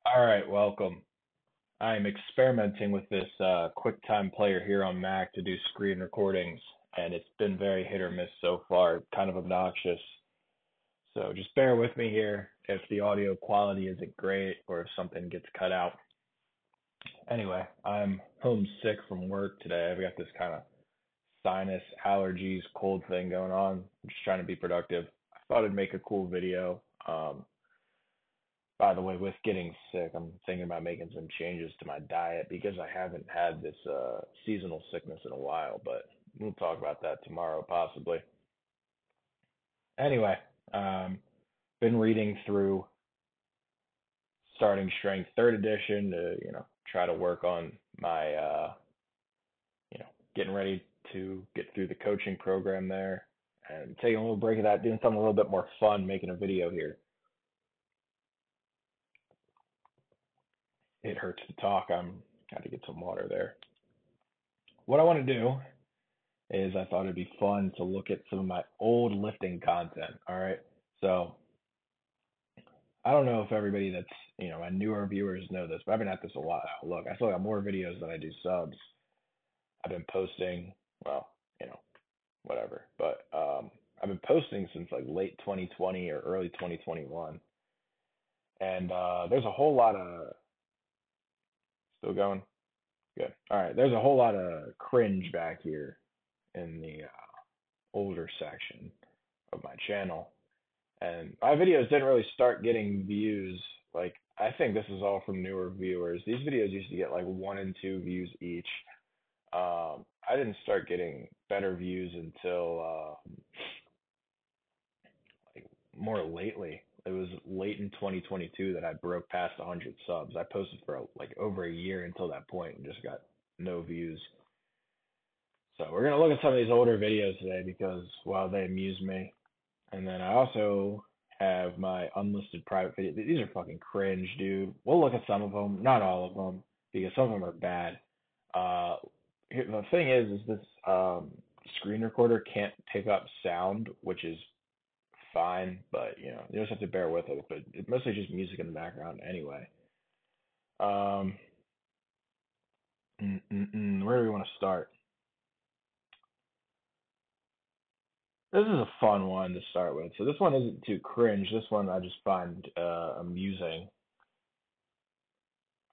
All right, welcome. I'm experimenting with this QuickTime player here on Mac to do screen recordings, and it's been very hit or miss so far, kind of obnoxious. So just bear with me here if the audio quality isn't great or if something gets cut out. Anyway, I'm homesick from work today. I've got this kind of sinus allergies, cold thing going on. I'm just trying to be productive. I thought I'd make a cool video. By the way, with getting sick, I'm thinking about making some changes to my diet because I haven't had this seasonal sickness in a while, but we'll talk about that tomorrow possibly. Anyway, been reading through Starting Strength third edition to, try to work on my getting ready to get through the coaching program there and taking a little break of that, doing something a little bit more fun, making a video here. It hurts to talk. I'm got to get some water there. What I want to do is I thought it'd be fun to look at some of my old lifting content. All right. So I don't know if everybody that's, my newer viewers know this, but I've been at this a while. Look, I still got more videos than I do subs. I've been posting, well, whatever, but I've been posting since like late 2020 or early 2021. And there's a whole lot of, still going? Good. All right. There's a whole lot of cringe back here in the older section of my channel. And my videos didn't really start getting views. Like, I think this is all from newer viewers. These videos used to get like 1 and 2 views each. I didn't start getting better views until like more lately. It was late in 2022 that I broke past 100 subs. I posted for like over a year until that point and just got no views. So we're gonna look at some of these older videos today because, well, they amuse me. And then I also have my unlisted private videos. These are fucking cringe, dude. We'll look at some of them, not all of them, because some of them are bad. Uh, the thing is this screen recorder can't pick up sound, which is fine, but you just have to bear with it. But it's mostly just music in the background anyway. Um, where do we want to start? This is a fun one to start with. So this one isn't too cringe. This one I just find amusing.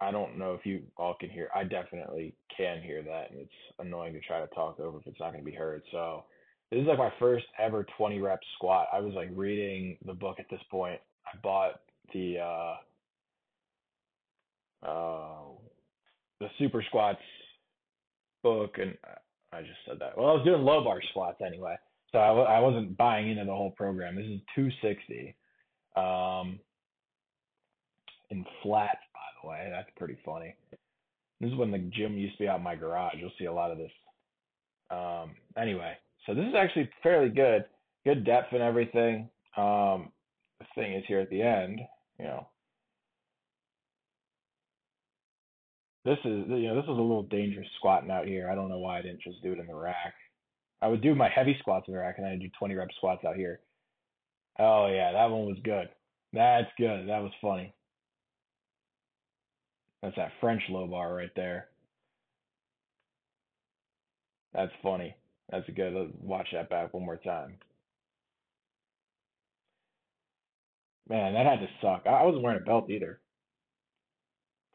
I don't know if you all can hear. I definitely can hear that, and it's annoying to try to talk over if it's not going to be heard. So this is like my first ever 20 rep squat. I was like reading the book at this point. I bought uh the Super Squats book, and I just said that. Well, I was doing low bar squats anyway, so I wasn't buying into the whole program. This is 260 um in flats, by the way. That's pretty funny. This is when the gym used to be out in my garage. You'll see a lot of this. Anyway, so this is actually fairly good, good depth and everything. The thing is here at the end, you know, this is a little dangerous squatting out here. I don't know why I didn't just do it in the rack. I would do my heavy squats in the rack, and I'd do 20 rep squats out here. Oh yeah, that one was good. That's good. That was funny. That's that French low bar right there. That's funny. That's a good. Watch that back one more time. Man, that had to suck. I wasn't wearing a belt either.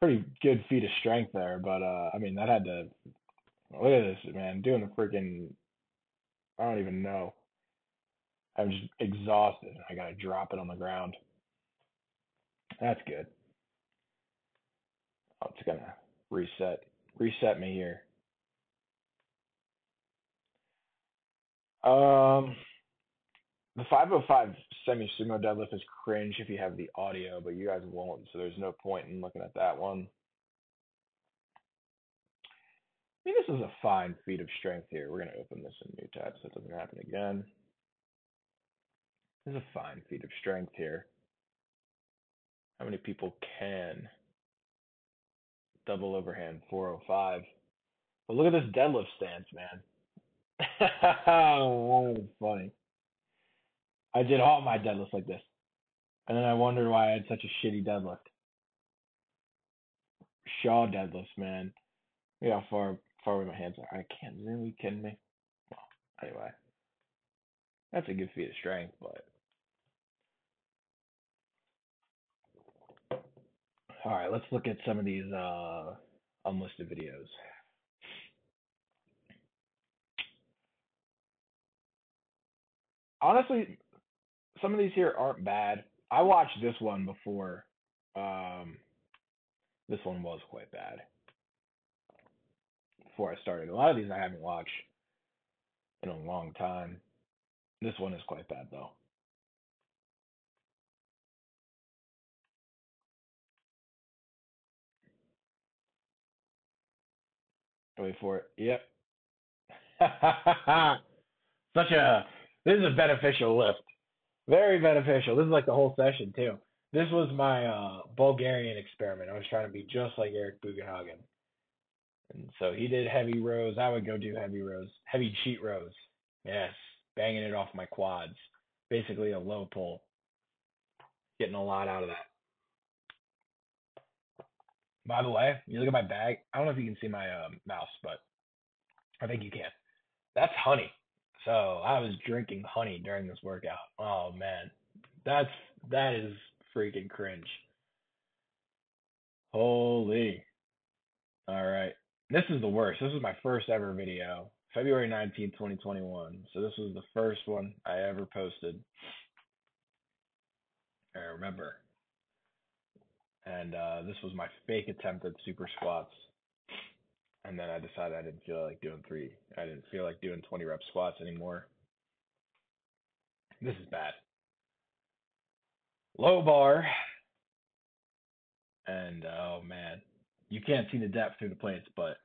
Pretty good feat of strength there, but I mean that had to look at this man doing the freaking I don't even know. I'm just exhausted. I gotta drop it on the ground. That's good. Oh, it's gonna reset me here. Um, the 505 semi sumo deadlift is cringe if you have the audio, but you guys won't, so there's no point in looking at that one. I mean, this is a fine feat of strength here. We're gonna open this in new tab so it doesn't happen again. This is a fine feat of strength here. How many people can double overhand 405? But look at this deadlift stance, man. Oh, that was funny. I did all my deadlifts like this, and then I wondered why I had such a shitty deadlift. Shaw deadlifts, man. Look how far away my hands are. I can't zoom. Are you kidding me? Well, anyway, that's a good feat of strength, but all right, let's look at some of these unlisted videos. Honestly, some of these here aren't bad. I watched this one before. Um, this one was quite bad before I started. A lot of these I haven't watched in a long time. This one is quite bad though. Wait for it. Yep. Such a this is a beneficial lift. Very beneficial. This is like the whole session too. This was my Bulgarian experiment. I was trying to be just like Eric Bugenhagen. And so he did heavy rows. I would go do heavy rows, heavy cheat rows. Yes, banging it off my quads. Basically a low pull, getting a lot out of that. By the way, you look at my bag. I don't know if you can see my mouse, but I think you can. That's honey. So I was drinking honey during this workout. Oh man, that's that is freaking cringe. Holy. All right. This is the worst. This was my first ever video, February 19th, 2021. So this was the first one I ever posted. I remember. And this was my fake attempt at super squats. And then I decided I didn't feel like doing three. I didn't feel like doing 20 rep squats anymore. This is bad. Low bar. And oh man, you can't see the depth through the plates, but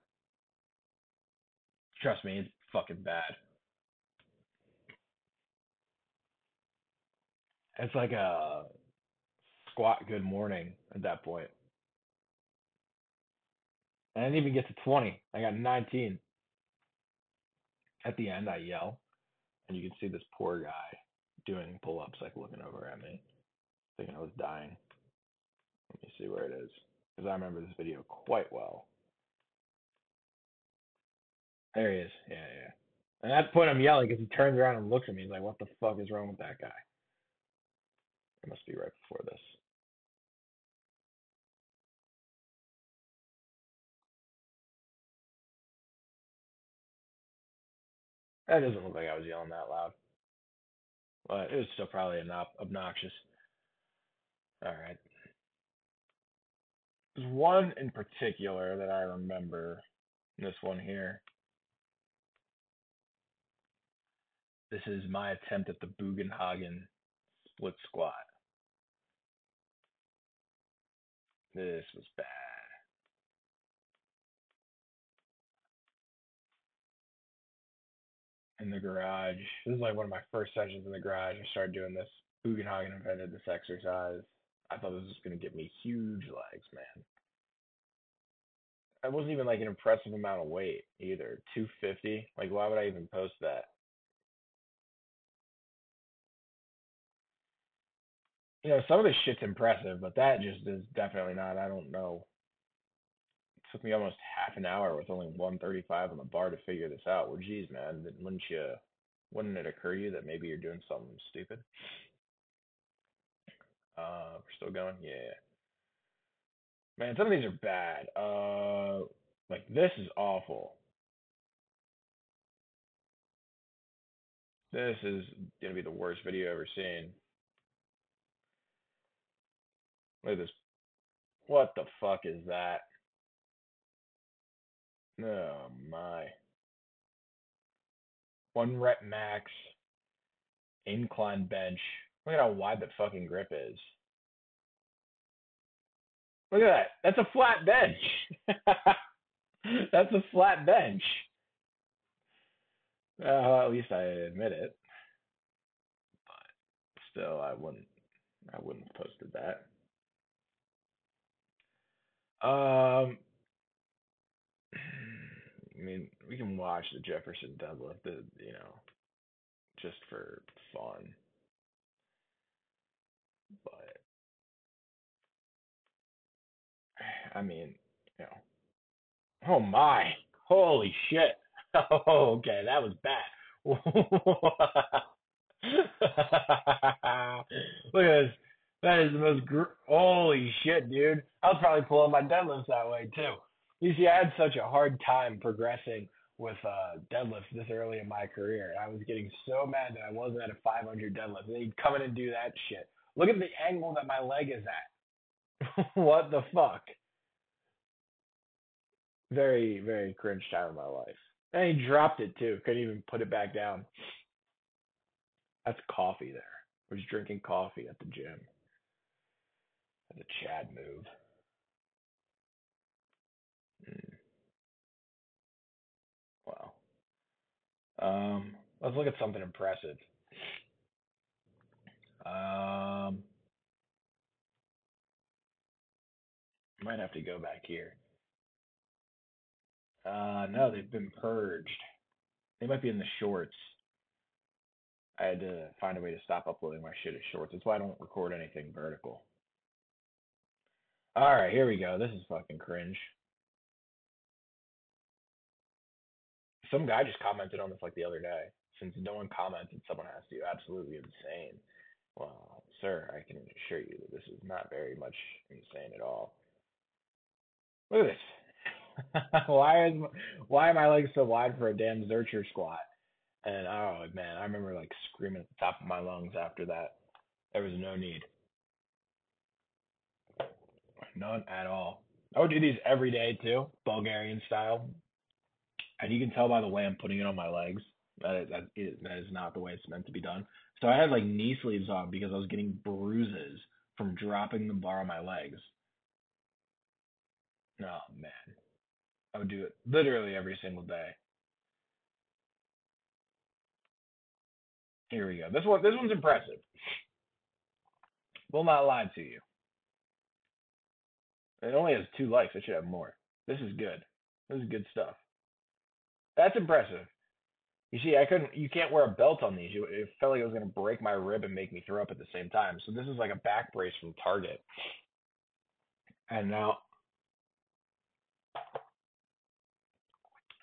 trust me, it's fucking bad. It's like a squat good morning at that point. I didn't even get to 20. I got 19. At the end, I yell, and you can see this poor guy doing pull ups, like looking over at me, thinking I was dying. Let me see where it is, because I remember this video quite well. There he is. Yeah, yeah. And at that point, I'm yelling because he turns around and looks at me. He's like, "What the fuck is wrong with that guy?" It must be right before this. That doesn't look like I was yelling that loud, but it was still probably obnoxious. All right. There's one in particular that I remember. This one here. This is my attempt at the Bugenhagen split squat. This was bad. In the garage. This is like one of my first sessions in the garage. I started doing this. Bugenhagen invented this exercise. I thought this was going to get me huge legs, man. It wasn't even like an impressive amount of weight either. 250. Like, why would I even post that? Some of this shit's impressive, but that just is definitely not. I don't know. It took me almost half an hour with only 135 on the bar to figure this out. Well, geez, man, wouldn't it occur to you that maybe you're doing something stupid? We're still going? Yeah. Man, some of these are bad. Like this is awful. This is gonna be the worst video I've ever seen. Look at this. What the fuck is that? Oh my. One rep max, incline bench. Look at how wide the fucking grip is. Look at that. That's a flat bench. That's a flat bench. At least I admit it. But still, I wouldn't have posted that. Um, I mean, we can watch the Jefferson deadlift, just for fun. But I mean, you know. Oh my! Holy shit! Oh, okay, that was bad. Look at this. That is the most holy shit, dude. I was probably pulling my deadlifts that way too. You see, I had such a hard time progressing with deadlifts this early in my career. I was getting so mad that I wasn't at a 500 deadlift. And they'd come in and do that shit. Look at the angle that my leg is at. What the fuck? Very, very cringe time in my life. And he dropped it too. Couldn't even put it back down. That's coffee there. I was drinking coffee at the gym. That's a Chad move. Mm, wow. Let's look at something impressive. Um, might have to go back here. No, they've been purged. They might be in the shorts. I had to find a way to stop uploading my shit as shorts. That's why I don't record anything vertical. All right, here we go. This is fucking cringe. Some guy just commented on this like the other day. Since no one commented, someone has to. Absolutely insane. Well, sir, I can assure you that this is not very much insane at all. Look at this. Why are my legs so wide for a damn Zercher squat? And oh man, I remember like screaming at the top of my lungs after that. There was no need, none at all. I would do these every day too, Bulgarian style, and you can tell by the way I'm putting it on my legs that is not the way it's meant to be done. So I had like knee sleeves on because I was getting bruises from dropping the bar on my legs. Oh man, I would do it literally every single day. Here we go. This one's impressive. Will not lie to you. It only has two likes. It should have more. This is good. This is good stuff. That's impressive. You see, I couldn't. You can't wear a belt on these. It felt like it was going to break my rib and make me throw up at the same time. So this is like a back brace from Target. And now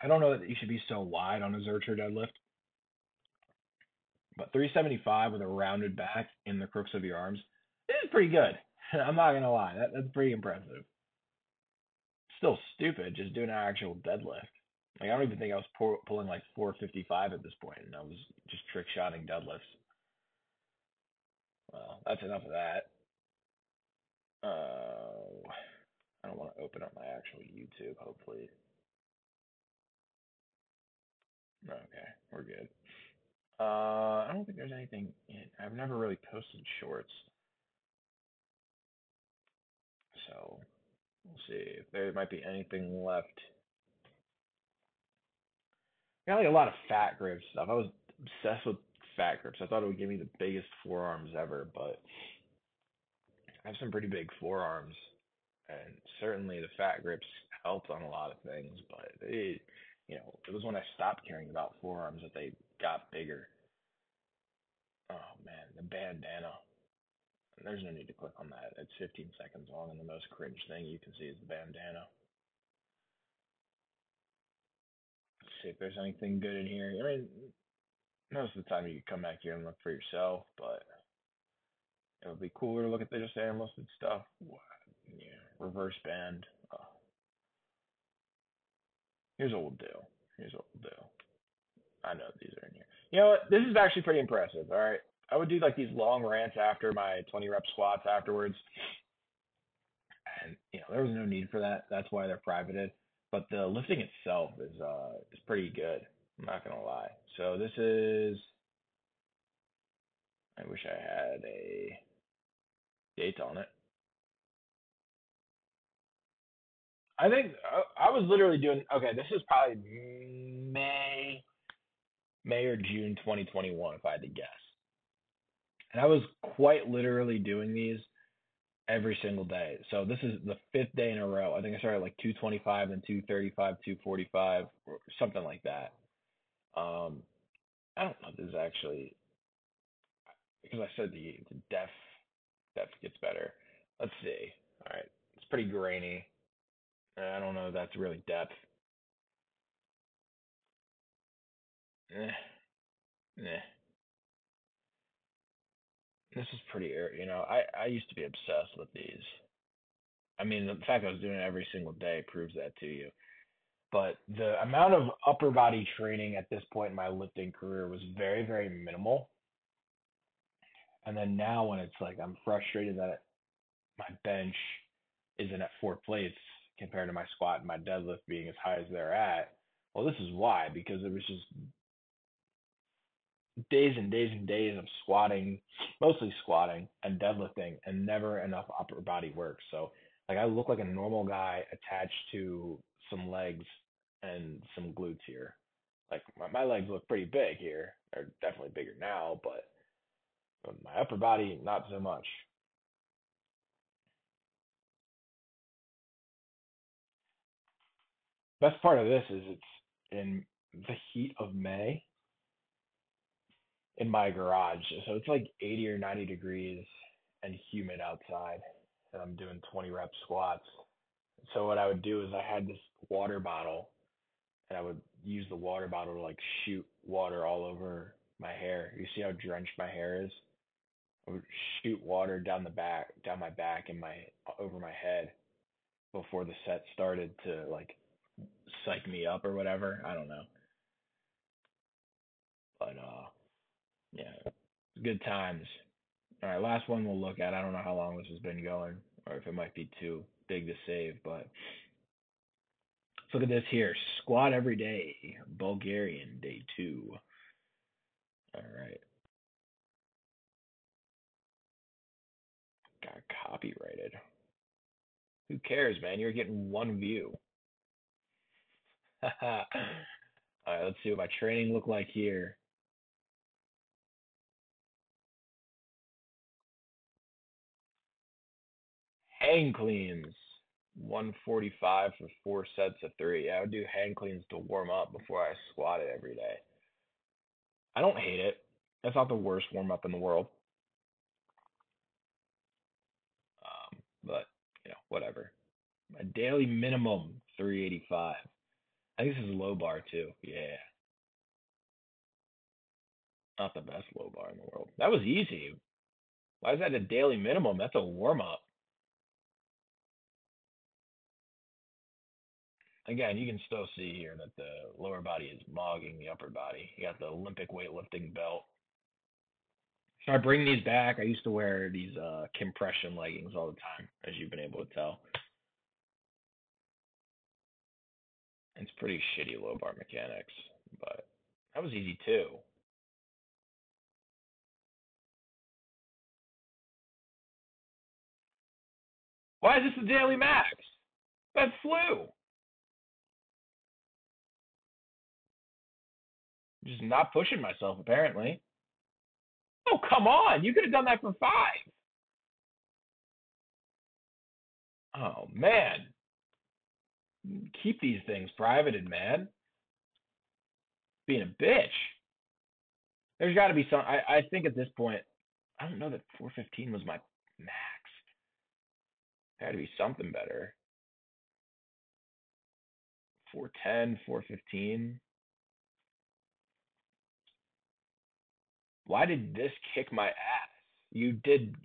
I don't know that you should be so wide on a Zercher deadlift, but 375 with a rounded back in the crooks of your arms is pretty good. I'm not gonna lie. That's pretty impressive. Still stupid just doing an actual deadlift. Like I don't even think I was pulling like 455 at this point, and I was just trick shotting deadlifts. Well, that's enough of that. I don't want to open up my actual YouTube. Hopefully, okay, we're good. I don't think there's anything. I've never really posted shorts, so we'll see if there might be anything left. I got like a lot of fat grip stuff. I was obsessed with fat grips. I thought it would give me the biggest forearms ever, but I have some pretty big forearms, and certainly the fat grips helped on a lot of things. But it was when I stopped caring about forearms that they got bigger. Oh man, the bandana. There's no need to click on that. It's 15 seconds long, and the most cringe thing you can see is the bandana. Let's see if there's anything good in here. I mean, most of the time you can come back here and look for yourself, but it would be cooler to look at the just unlisted stuff. Yeah, reverse band. Here's what we'll do. Here's what we'll do. I know these are in here. You know what? This is actually pretty impressive. All right. I would do like these long rants after my 20 rep squats afterwards. And there was no need for that. That's why they're privated. But the lifting itself is pretty good. I'm not gonna lie. So this is. I wish I had a date on it. I think I was literally doing. Okay, this is probably May or June 2021, if I had to guess. And I was quite literally doing these every single day. So this is the fifth day in a row. I think I started at like 225, then 235, 245, or something like that. Um, I don't know if this is actually because I said the depth gets better. Let's see. All right, it's pretty grainy. I don't know if that's really depth. Eh, eh. This is pretty, I used to be obsessed with these. I mean, the fact I was doing it every single day proves that to you. But the amount of upper body training at this point in my lifting career was very, very minimal. And then now when it's like I'm frustrated that my bench isn't at 4 plates compared to my squat and my deadlift being as high as they're at, well, this is why, because it was just days and days and days of squatting, mostly squatting and deadlifting, and never enough upper body work. So, like, I look like a normal guy attached to some legs and some glutes here. Like, my legs look pretty big here. They're definitely bigger now, but my upper body, not so much. Best part of this is it's in the heat of May in my garage. So it's like 80 or 90 degrees and humid outside. And I'm doing 20 rep squats. So what I would do is I had this water bottle and I would use the water bottle to like shoot water all over my hair. You see how drenched my hair is? I would shoot water down the back, down my back and my over my head before the set started to like psych me up or whatever. I don't know. But yeah, good times. All right, last one we'll look at. I don't know how long this has been going or if it might be too big to save, but let's look at this here. Squat every day, Bulgarian, day 2. All right, got copyrighted. Who cares, man? You're getting one view. All right, let's see what my training looked like here. Hang cleans, 145 for 4 sets of 3. I would do hang cleans to warm up before I squatted every day. I don't hate it. That's not the worst warm up in the world. But whatever. My daily minimum 385. I think this is a low bar too. Yeah, not the best low bar in the world. That was easy. Why is that a daily minimum? That's a warm up. Again, you can still see here that the lower body is mogging the upper body. You got the Olympic weightlifting belt. So I bring these back. I used to wear these compression leggings all the time, as you've been able to tell. It's pretty shitty low bar mechanics, but that was easy too. Why is this the daily max? That's flu. Just not pushing myself apparently. Oh, come on. You could have done that for 5. Oh, man. Keep these things privated, man. Being a bitch. There's got to be some. I think at this point, I don't know that 415 was my max. There had to be something better. 410, 415. Why did this kick my ass? You did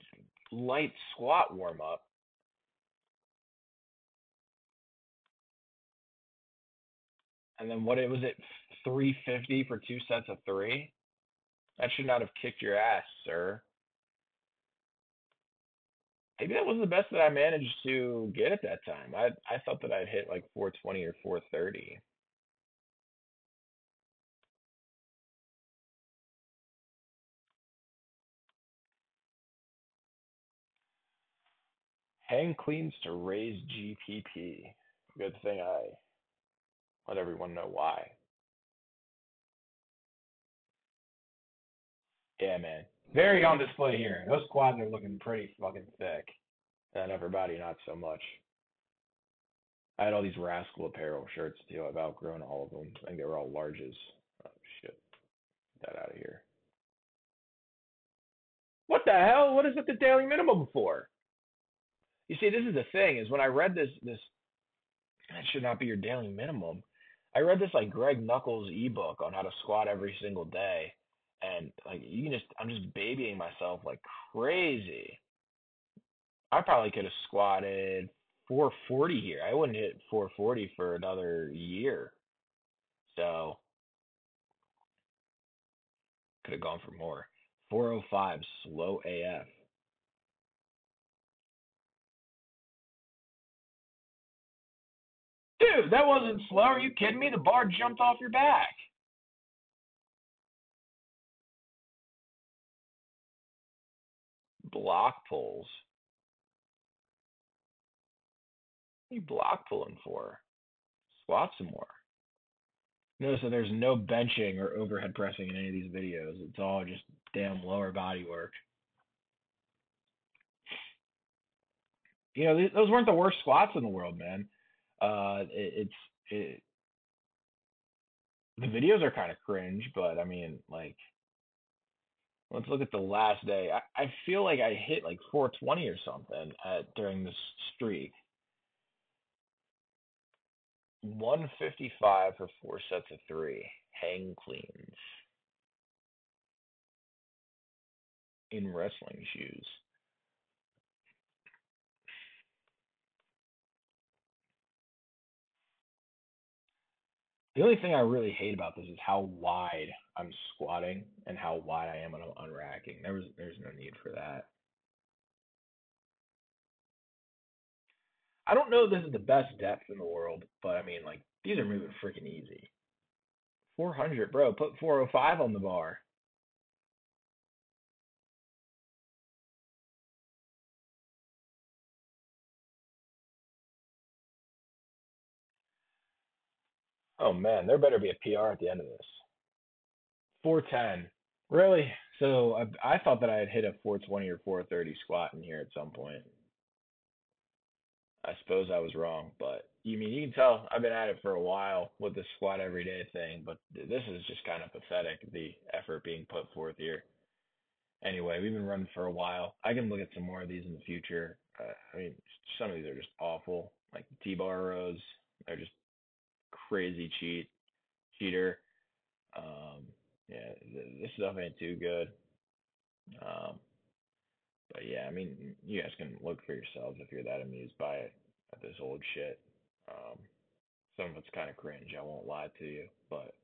light squat warm up, and then what? It was it 350 for 2 sets of 3. That should not have kicked your ass, sir. Maybe that was the best that I managed to get at that time. I thought that I'd hit like 420 or 430. Hang cleans to raise GPP. Good thing I let everyone know why. Yeah, man. Very on display here. Those quads are looking pretty fucking thick. And upper body, not so much. I had all these Rascal Apparel shirts too. I've outgrown all of them. I think they were all larges. Oh, shit. Get that out of here. What the hell? What is it the daily minimum for? You see, this is the thing, is when I read this That should not be your daily minimum. I read this like Greg Knuckles ebook on how to squat every single day, and like you can just I'm just babying myself like crazy. I probably could have squatted 440 here. I wouldn't hit 440 for another year, so could have gone for more. 405 slow AF. Dude, that wasn't slow. Are you kidding me? The bar jumped off your back. Block pulls. What are you block pulling for? Squat some more. No, so there's no benching or overhead pressing in any of these videos. It's all just damn lower body work. Those weren't the worst squats in the world, man. It's the videos are kind of cringe, but I mean, like, let's look at the last day. I feel like I hit like 420 or something during this streak. 155 for 4 sets of 3 hang cleans in wrestling shoes. The only thing I really hate about this is how wide I'm squatting and how wide I am when I'm unracking. There's no need for that. I don't know if this is the best depth in the world, but I mean like these are moving freaking easy. 400, bro. Put 405 on the bar. Oh man, there better be a PR at the end of this. 410. Really? So I thought that I had hit a 420 or 430 squat in here at some point. I suppose I was wrong, but you can tell I've been at it for a while with the squat every day thing, but this is just kind of pathetic, the effort being put forth here. Anyway, we've been running for a while. I can look at some more of these in the future. I mean, some of these are just awful, like the T-bar rows. They're just crazy cheater. Um, yeah, this stuff ain't too good. Um, but yeah, I mean, you guys can look for yourselves if you're that amused by it at this old shit. Um, some of it's kind of cringe. I won't lie to you, but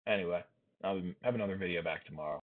anyway, I'll have another video back tomorrow.